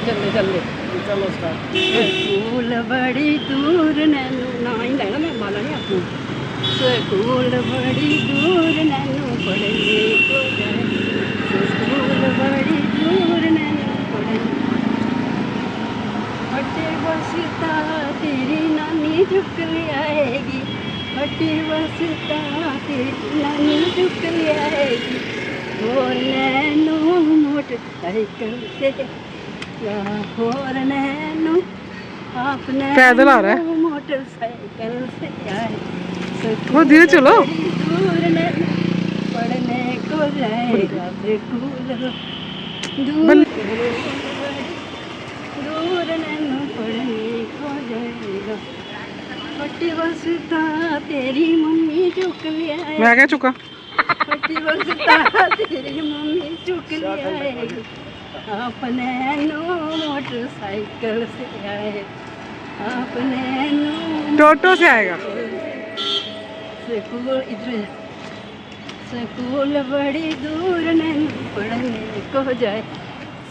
ਚੱਲੇ ਚੱਲੇ चलो स्टार्ट। ਸਕੂਲ ਬੜੀ ਦੂਰ ਨੈਨੂੰ ਨਾ ਹੀ ਲੈਣਾ ਮੈਂ ਮਾਲਾ ਨਹੀਂ ਆਪੂ ਸਕੂਲ ਬੜੀ ਦੂਰ ਨੈਨੂੰ ਪੜ੍ਹਨੇ ਕੋ ਜਾਏ ਸਕੂਲ ਬੜੀ ਦੂਰ ਨੈਨੂੰ ਪੜ੍ਹਨੇ ਵੱਡੇ ਵਸਤਾ ਤੇਰੀ ਨਾਨੀ ਚੁੱਕ ਲਿਆਏਗੀ ਵੱਡੀ ਵਸਤਾ ਤੇਰੀ ਨਾਨੀ ਚੁੱਕ ਲਿਆਏਗੀ ਹੋਰ ਨੈਨੂੰ ਮੋਟਰਸਾਈਕਲ ਤੇ और नैनू आपने पैदल आ रहा है। मोटरसाइकिल से आए वो धीरे चलो। दूर नैनू पढ़ने को जाएगा स्कूल दूर दूर नैनू पढ़ने को जाएगा पट्टी बसता तेरी मम्मी चुक लिया मैं क्या चुका पट्टी बसता तेरी मम्मी चुक लिया अपने नो मोटरसाइकिल से आए अपने नो टोटो से आएगा। स्कूल इधर स्कूल बड़ी दूर नैनू पढ़ने को जाए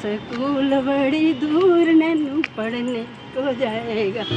स्कूल बड़ी दूर नैनू पढ़ने को जाएगा।